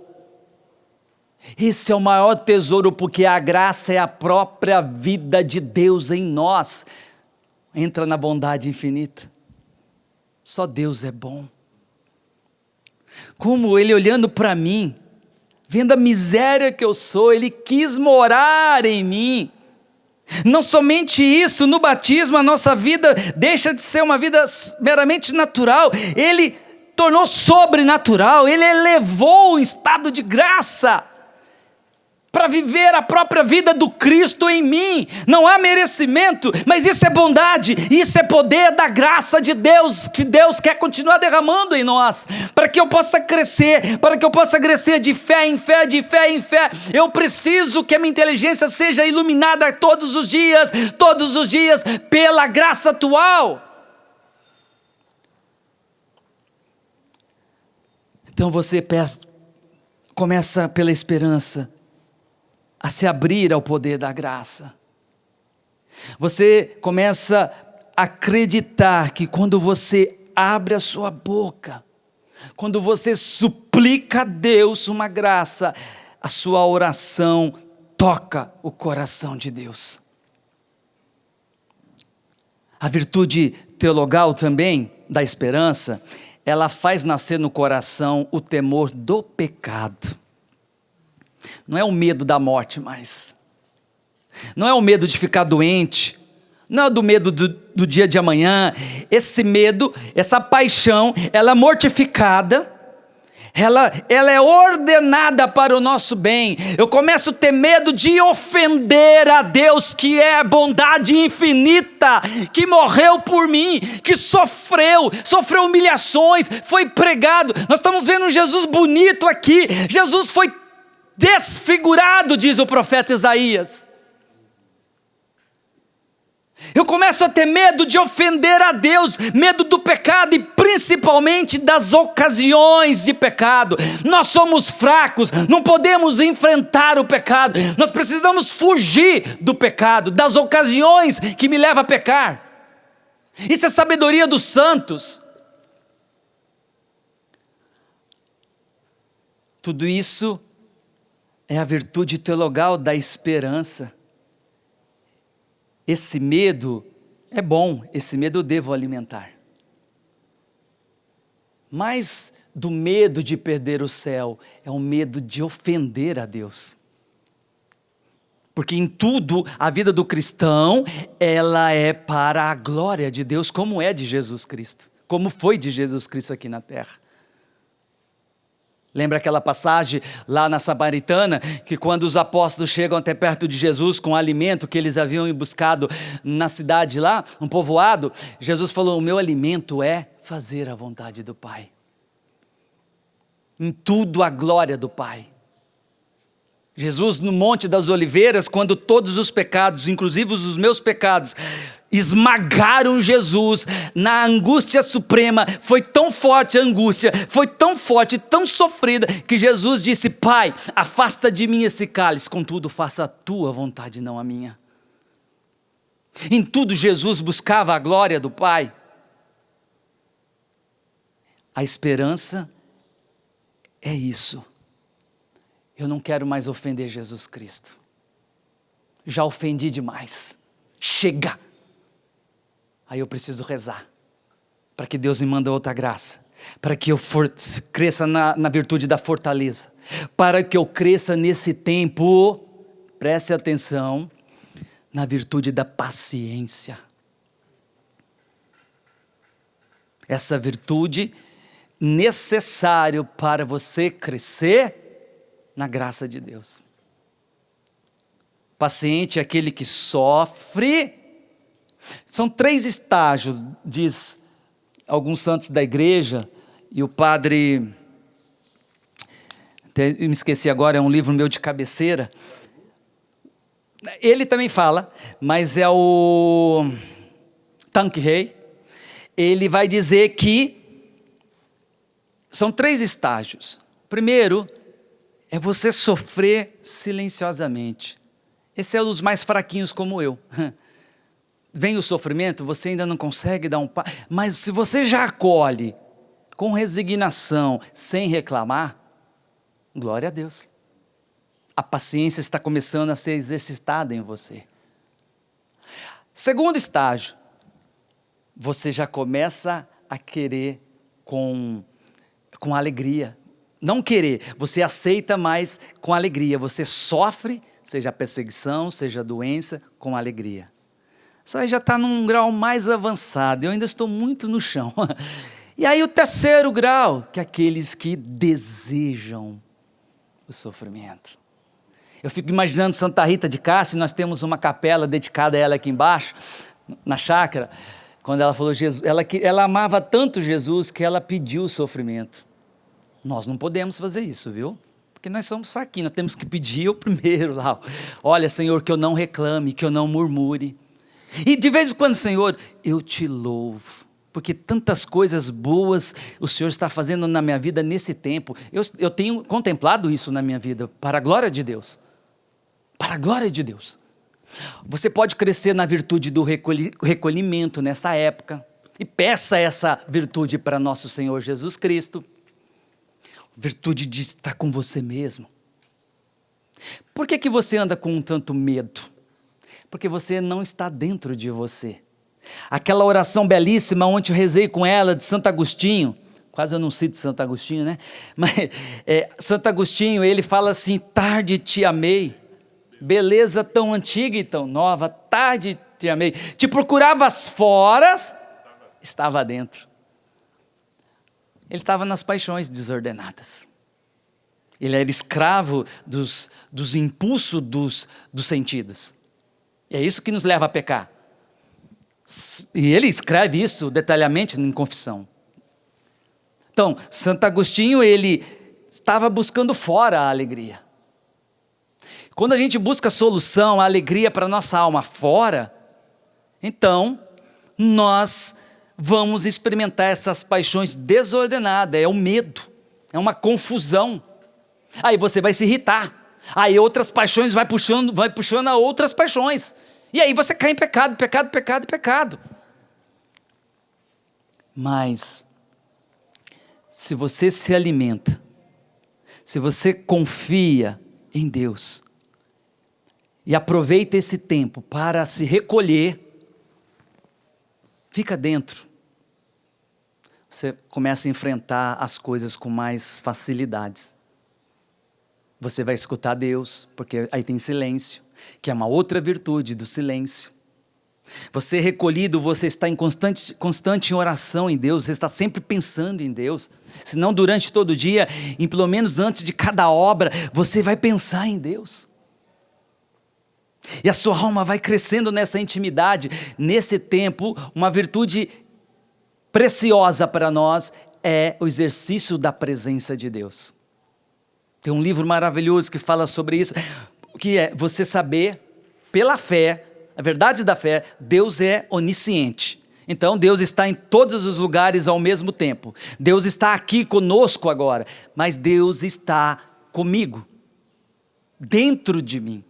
Esse é o maior tesouro, porque a graça é a própria vida de Deus em nós. Entra na bondade infinita. Só Deus é bom. Como Ele olhando para mim, vendo a miséria que eu sou, Ele quis morar em mim. Não somente isso, no batismo a nossa vida deixa de ser uma vida meramente natural. Ele tornou sobrenatural, Ele elevou o estado de graça para viver a própria vida do Cristo em mim. Não há merecimento, mas isso é bondade, isso é poder da graça de Deus, que Deus quer continuar derramando em nós, para que eu possa crescer, de fé em fé, de fé em fé. Eu preciso que a minha inteligência seja iluminada todos os dias, pela graça atual. Então você começa pela esperança a se abrir ao poder da graça. Você começa a acreditar que quando você abre a sua boca, quando você suplica a Deus uma graça, a sua oração toca o coração de Deus. A virtude teologal também, da esperança, ela faz nascer no coração o temor do pecado. Não é o medo da morte mais, não é o medo de ficar doente, não é do medo do dia de amanhã. Esse medo, essa paixão, ela é mortificada, ela é ordenada para o nosso bem. Eu começo a ter medo de ofender a Deus, que é bondade infinita, que morreu por mim, que sofreu humilhações, foi pregado. Nós estamos vendo um Jesus bonito aqui. Jesus foi desfigurado, diz o profeta Isaías. Eu começo a ter medo de ofender a Deus, medo do pecado e principalmente das ocasiões de pecado. Nós somos fracos, não podemos enfrentar o pecado, nós precisamos fugir do pecado, das ocasiões que me levam a pecar. Isso é sabedoria dos santos. Tudo isso é a virtude teologal da esperança. Esse medo é bom, esse medo eu devo alimentar. Mas do medo de perder o céu, é o medo de ofender a Deus. Porque em tudo, a vida do cristão, ela é para a glória de Deus, como é de Jesus Cristo, como foi de Jesus Cristo aqui na terra. Lembra aquela passagem lá na Samaritana, que quando os apóstolos chegam até perto de Jesus com o alimento que eles haviam buscado na cidade lá, um povoado, Jesus falou: o meu alimento é fazer a vontade do Pai. Em tudo a glória do Pai. Jesus no Monte das Oliveiras, quando todos os pecados, inclusive os meus pecados, esmagaram Jesus na angústia suprema, foi tão forte a angústia, foi tão forte, tão sofrida, que Jesus disse: Pai, afasta de mim esse cálice, contudo faça a tua vontade, não a minha. Em tudo Jesus buscava a glória do Pai. A esperança é isso. Eu não quero mais ofender Jesus Cristo, já ofendi demais, chega. Aí eu preciso rezar, para que Deus me mande outra graça, para que eu cresça na virtude da fortaleza, para que eu cresça nesse tempo, preste atenção, na virtude da paciência. Essa virtude necessária para você crescer na graça de Deus. Paciente é aquele que sofre. São 3 estágios, diz alguns santos da igreja, e o padre, até me esqueci agora, é um livro meu de cabeceira, Ele também fala, mas é o Tanque Rei. Ele vai dizer que são 3 estágios. Primeiro, é você sofrer silenciosamente. Esse é um dos mais fraquinhos como eu. Vem o sofrimento, você ainda não consegue dar um passo, mas se você já acolhe com resignação, sem reclamar, glória a Deus. A paciência está começando a ser exercitada em você. Segundo estágio, você já começa a querer com alegria. Não querer, você aceita mais com alegria. Você sofre, seja perseguição, seja doença, com alegria. Isso aí já está num grau mais avançado, eu ainda estou muito no chão. E aí o terceiro grau, que é aqueles que desejam o sofrimento. Eu fico imaginando Santa Rita de Cássia, nós temos uma capela dedicada a ela aqui embaixo, na chácara, quando ela falou, Jesus, ela amava tanto Jesus que ela pediu o sofrimento. Nós não podemos fazer isso, viu? Porque nós somos fraquinhos, nós temos que pedir o primeiro lá. Olha, Senhor, que eu não reclame, que eu não murmure. E de vez em quando, Senhor, eu te louvo, porque tantas coisas boas o Senhor está fazendo na minha vida nesse tempo. Eu tenho contemplado isso na minha vida, para a glória de Deus. Para a glória de Deus. Você pode crescer na virtude do recolhimento nessa época, e peça essa virtude para nosso Senhor Jesus Cristo. Virtude de estar com você mesmo. Por que você anda com tanto medo? Porque você não está dentro de você. Aquela oração belíssima, onde eu rezei com ela, de Santo Agostinho, quase eu não cito Santo Agostinho, né? Mas Santo Agostinho, ele fala assim, tarde te amei, beleza tão antiga e tão nova, tarde te amei, te procuravas fora, estava dentro. Ele estava nas paixões desordenadas. Ele era escravo dos impulsos dos sentidos. É isso que nos leva a pecar. E ele escreve isso detalhadamente em Confissão. Então, Santo Agostinho, ele estava buscando fora a alegria. Quando a gente busca solução, a alegria para a nossa alma fora, então, nós vamos experimentar essas paixões desordenadas, é o medo, é uma confusão. Aí você vai se irritar. Aí outras paixões vai puxando a outras paixões. E aí você cai em pecado. Mas, se você se alimenta, se você confia em Deus, e aproveita esse tempo para se recolher, fica dentro, você começa a enfrentar as coisas com mais facilidades. Você vai escutar Deus, porque aí tem silêncio, que é uma outra virtude do silêncio. Você recolhido, você está em constante oração em Deus, você está sempre pensando em Deus. Se não durante todo o dia, e pelo menos antes de cada obra, você vai pensar em Deus. E a sua alma vai crescendo nessa intimidade. Nesse tempo, uma virtude preciosa para nós é o exercício da presença de Deus. Tem um livro maravilhoso que fala sobre isso, que é você saber, pela fé, a verdade da fé, Deus é onisciente. Então Deus está em todos os lugares ao mesmo tempo. Deus está aqui conosco agora, mas Deus está comigo, dentro de mim.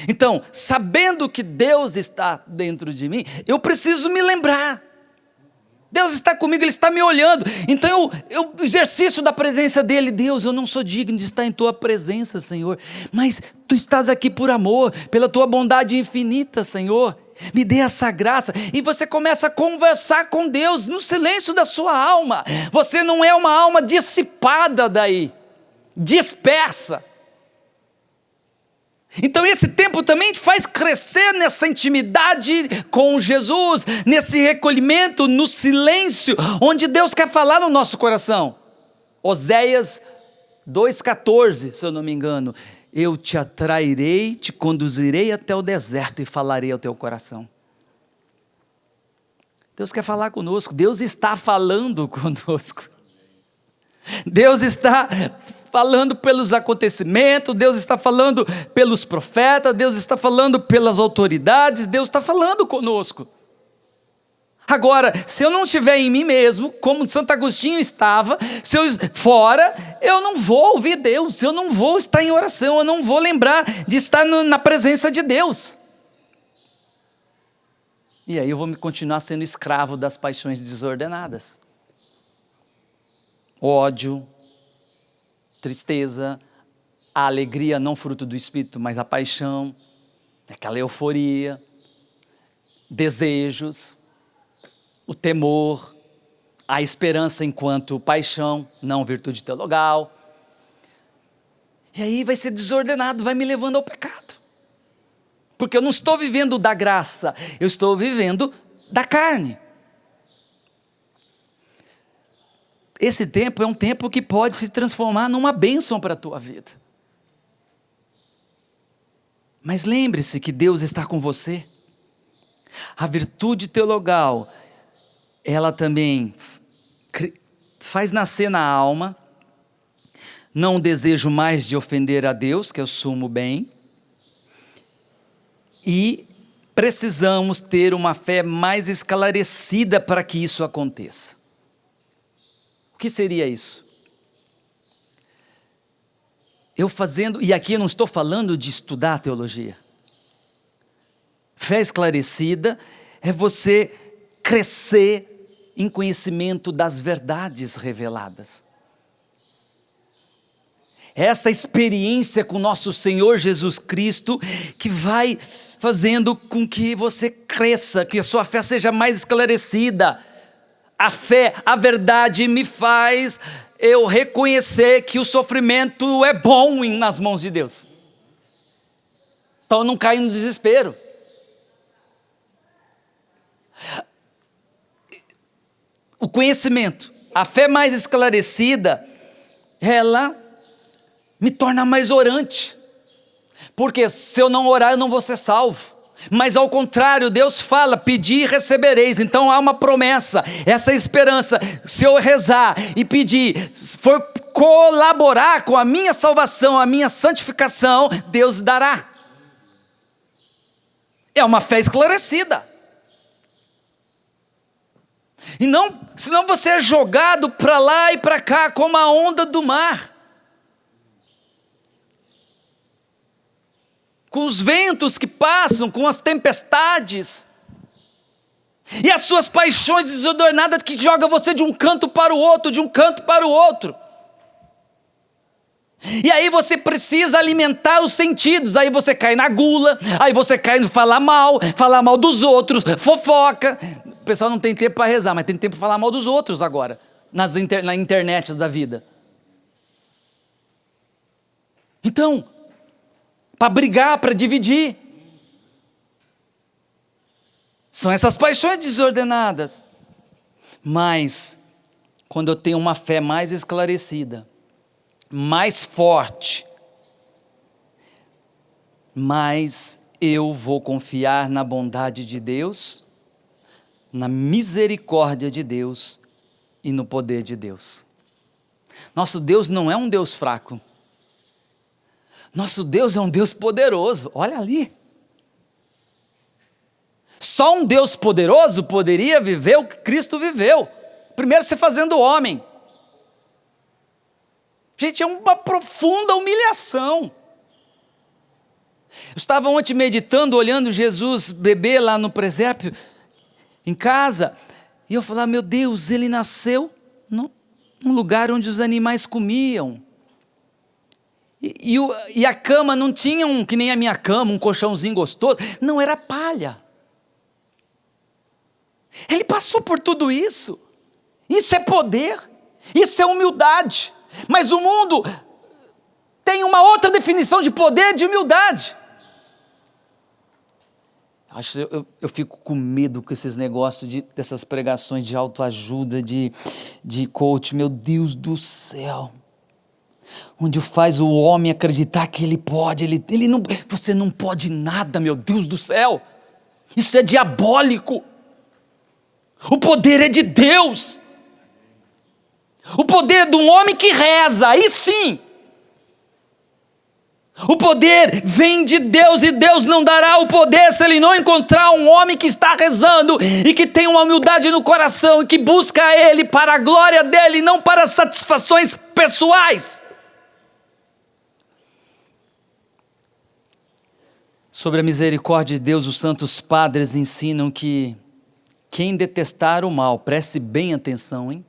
Então, sabendo que Deus está dentro de mim, eu preciso me lembrar. Deus está comigo, Ele está me olhando. Então eu exercício da presença dEle. Deus, eu não sou digno de estar em Tua presença, Senhor, mas Tu estás aqui por amor, pela Tua bondade infinita, Senhor. Me dê essa graça. E você começa a conversar com Deus no silêncio da sua alma. Você não é uma alma dissipada daí, dispersa. Então esse tempo também te faz crescer nessa intimidade com Jesus, nesse recolhimento, no silêncio, onde Deus quer falar no nosso coração. Oséias 2,14, se eu não me engano. Eu te atrairei, te conduzirei até o deserto e falarei ao teu coração. Deus quer falar conosco, Deus está falando conosco. Deus está falando pelos acontecimentos, Deus está falando pelos profetas, Deus está falando pelas autoridades, Deus está falando conosco. Agora, se eu não estiver em mim mesmo, como Santo Agostinho estava, se eu fora, eu não vou ouvir Deus, eu não vou estar em oração, eu não vou lembrar de estar na presença de Deus. E aí eu vou continuar sendo escravo das paixões desordenadas. Ódio, tristeza, a alegria não fruto do Espírito, mas a paixão, aquela euforia, desejos, o temor, a esperança enquanto paixão, não virtude teologal. E aí vai ser desordenado, vai me levando ao pecado. Porque eu não estou vivendo da graça, eu estou vivendo da carne. Esse tempo é um tempo que pode se transformar numa bênção para a tua vida. Mas lembre-se que Deus está com você. A virtude teologal, ela também faz nascer na alma, não o desejo mais de ofender a Deus, que é o sumo bem, e precisamos ter uma fé mais esclarecida para que isso aconteça. O que seria isso? E aqui eu não estou falando de estudar teologia. Fé esclarecida é você crescer em conhecimento das verdades reveladas. Essa experiência com nosso Senhor Jesus Cristo que vai fazendo com que você cresça, que a sua fé seja mais esclarecida. A fé, a verdade me faz eu reconhecer que o sofrimento é bom nas mãos de Deus. Então eu não caio no desespero. O conhecimento, a fé mais esclarecida, ela me torna mais orante. Porque se eu não orar, eu não vou ser salvo. Mas ao contrário, Deus fala, pedi e recebereis. Então há uma promessa, essa esperança. Se eu rezar e pedir, for colaborar com a minha salvação, a minha santificação, Deus dará. É uma fé esclarecida. E não, senão você é jogado para lá e para cá como a onda do mar. Com os ventos que passam, com as tempestades, e as suas paixões desordenadas que jogam você de um canto para o outro, de um canto para o outro. E aí você precisa alimentar os sentidos, aí você cai na gula, aí você cai no falar mal dos outros, fofoca. O pessoal não tem tempo para rezar, mas tem tempo para falar mal dos outros agora, na internet da vida. Então, para brigar, para dividir. São essas paixões desordenadas. Mas, quando eu tenho uma fé mais esclarecida, mais forte, mais eu vou confiar na bondade de Deus, na misericórdia de Deus e no poder de Deus. Nosso Deus não é um Deus fraco. Nosso Deus é um Deus poderoso, olha ali. Só um Deus poderoso poderia viver o que Cristo viveu. Primeiro se fazendo homem. Gente, é uma profunda humilhação. Eu estava ontem meditando, olhando Jesus bebê lá no presépio, em casa, e eu falava, meu Deus, ele nasceu num lugar onde os animais comiam. E a cama não tinha que nem a minha cama, um colchãozinho gostoso. Não, era palha. Ele passou por tudo isso. Isso é poder. Isso é humildade. Mas o mundo tem uma outra definição de poder e de humildade. Eu fico com medo com esses negócios, dessas pregações de autoajuda, de coach. Meu Deus do céu. Onde faz o homem acreditar que ele pode, ele não, você não pode nada, meu Deus do céu, isso é diabólico, o poder é de Deus, o poder de um homem que reza, aí sim, O poder vem de Deus, e Deus não dará o poder se Ele não encontrar um homem que está rezando e que tem uma humildade no coração e que busca Ele para a glória dEle e não para satisfações pessoais. Sobre a misericórdia de Deus, os santos padres ensinam que quem detestar o mal, preste bem atenção, hein?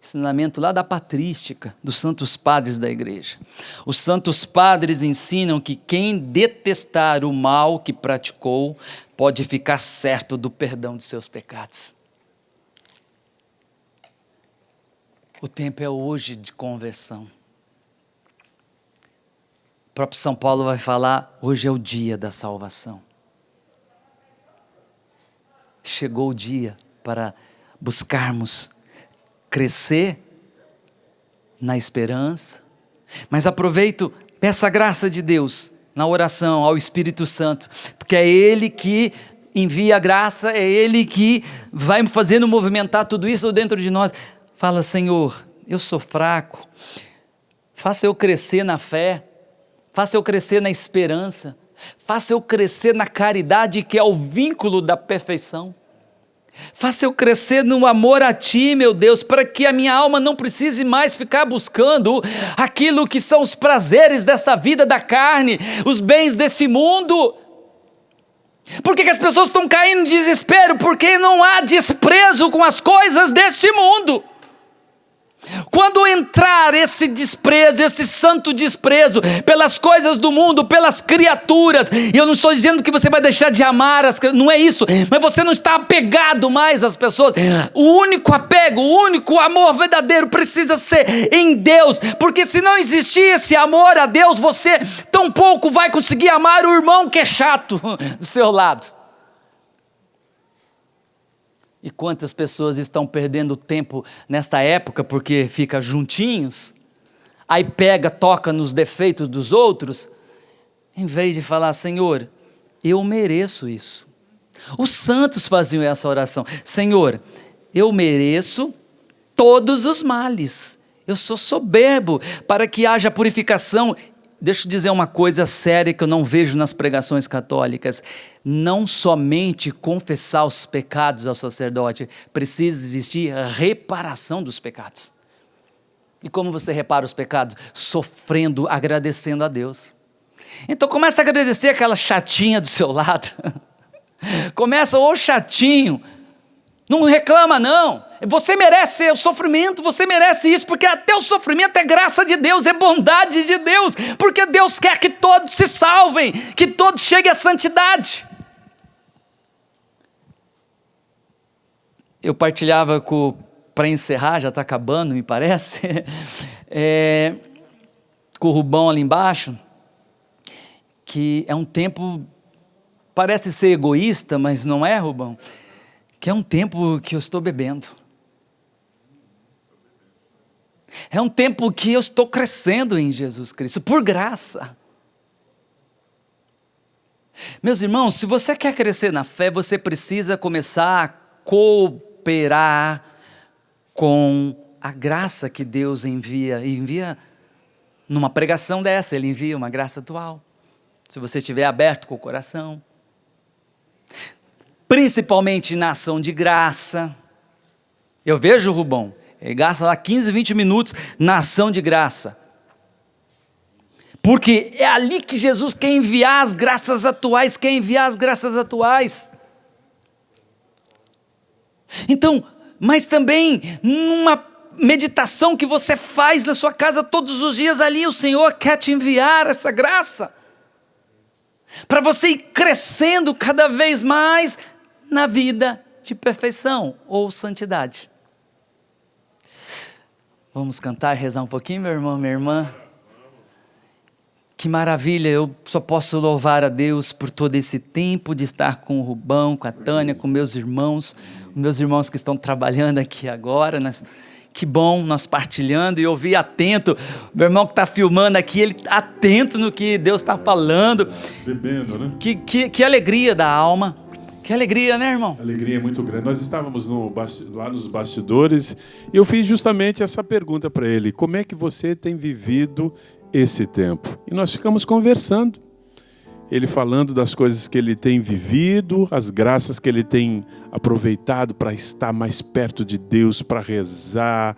Ensinamento lá da patrística, dos santos padres da igreja. Os santos padres ensinam que quem detestar o mal que praticou, pode ficar certo do perdão de seus pecados. O tempo é hoje de conversão. O próprio São Paulo vai falar, hoje é o dia da salvação. Chegou o dia para buscarmos crescer na esperança, mas aproveito, peça a graça de Deus na oração ao Espírito Santo, porque é Ele que envia a graça, é Ele que vai fazendo movimentar tudo isso dentro de nós. Fala, Senhor, eu sou fraco, faça eu crescer na fé, faça eu crescer na esperança, faça eu crescer na caridade, que é o vínculo da perfeição. Faça eu crescer no amor a Ti, meu Deus, para que a minha alma não precise mais ficar buscando aquilo que são os prazeres dessa vida da carne, os bens desse mundo. Por que as pessoas estão caindo em desespero? Porque não há desprezo com as coisas deste mundo. Quando entrar esse desprezo, esse santo desprezo pelas coisas do mundo, pelas criaturas, e eu não estou dizendo que você vai deixar de amar as criaturas, não é isso, mas você não está apegado mais às pessoas. O único apego, o único amor verdadeiro precisa ser em Deus, porque se não existir esse amor a Deus, você tampouco vai conseguir amar o irmão que é chato do seu lado. E quantas pessoas estão perdendo tempo nesta época porque fica juntinhos, aí pega, toca nos defeitos dos outros, em vez de falar, Senhor, eu mereço isso. Os santos faziam essa oração, Senhor, eu mereço todos os males, eu sou soberbo, para que haja purificação. Deixa eu dizer uma coisa séria que eu não vejo nas pregações católicas. Não somente confessar os pecados ao sacerdote, precisa existir reparação dos pecados. E como você repara os pecados? Sofrendo, agradecendo a Deus. Então começa a agradecer aquela chatinha do seu lado. Começa, ô chatinho, não reclama não. Você merece o sofrimento, você merece isso, porque até o sofrimento é graça de Deus, é bondade de Deus, porque Deus quer que todos se salvem, que todos cheguem à santidade. Eu partilhava para encerrar, já está acabando, me parece, com o Rubão ali embaixo, que é um tempo, parece ser egoísta, mas não é, Rubão? Que é um tempo que eu estou bebendo. É um tempo que eu estou crescendo em Jesus Cristo, por graça. Meus irmãos, se você quer crescer na fé, você precisa começar a cooperar com a graça que Deus envia. E envia numa pregação dessa, Ele envia uma graça atual. Se você estiver aberto com o coração. Principalmente na ação de graça. Eu vejo o Rubão, ele gasta lá 15, 20 minutos na ação de graça. Porque é ali que Jesus quer enviar as graças atuais, Então, mas também numa meditação que você faz na sua casa todos os dias ali, o Senhor quer te enviar essa graça. Para você ir crescendo cada vez mais na vida de perfeição ou santidade. Vamos cantar e rezar um pouquinho, meu irmão, minha irmã? Que maravilha, eu só posso louvar a Deus por todo esse tempo de estar com o Rubão, com a Tânia, com meus irmãos que estão trabalhando aqui agora, que bom, nós partilhando, e eu vi atento, meu irmão que está filmando aqui, ele atento no que Deus está falando, bebendo, né? Que alegria da alma, que alegria, né, irmão? A alegria é muito grande. Nós estávamos lá nos bastidores e eu fiz justamente essa pergunta para ele: como é que você tem vivido esse tempo. E nós ficamos conversando. Ele falando das coisas que ele tem vivido, as graças que ele tem aproveitado para estar mais perto de Deus, para rezar,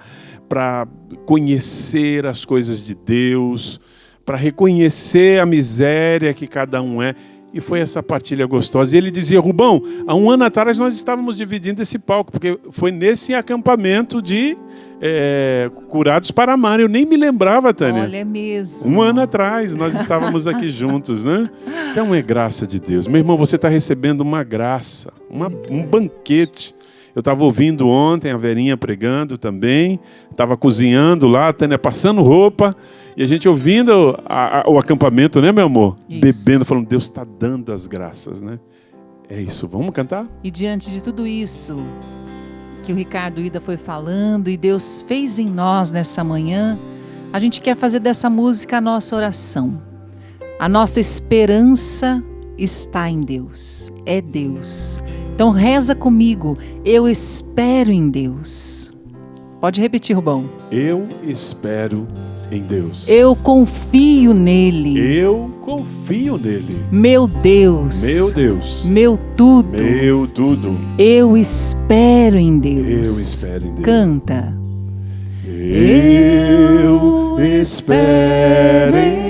para conhecer as coisas de Deus, para reconhecer a miséria que cada um é. E foi essa partilha gostosa. E ele dizia: Rubão, há um ano atrás nós estávamos dividindo esse palco, porque foi nesse acampamento de Curados para Amar. Eu nem me lembrava, Tânia. Olha, é mesmo. Um ano atrás nós estávamos aqui juntos, né? Então é graça de Deus. Meu irmão, você está recebendo uma graça, um banquete. Eu estava ouvindo ontem a Verinha pregando também, estava cozinhando lá, a Tânia passando roupa, e a gente ouvindo o acampamento, né, meu amor? Isso. Bebendo, falando: Deus está dando as graças, né? É isso, vamos cantar? E diante de tudo isso que o Ricardo Ida foi falando e Deus fez em nós nessa manhã, a gente quer fazer dessa música a nossa oração. A nossa esperança está em Deus, é Deus. Então reza comigo: eu espero em Deus. Pode repetir, Rubão. Eu espero em Deus. Eu confio nele. Eu confio nele. Meu Deus. Meu Deus. Meu tudo. Meu tudo. Eu espero em Deus. Eu espero em Deus. Canta. Eu espero em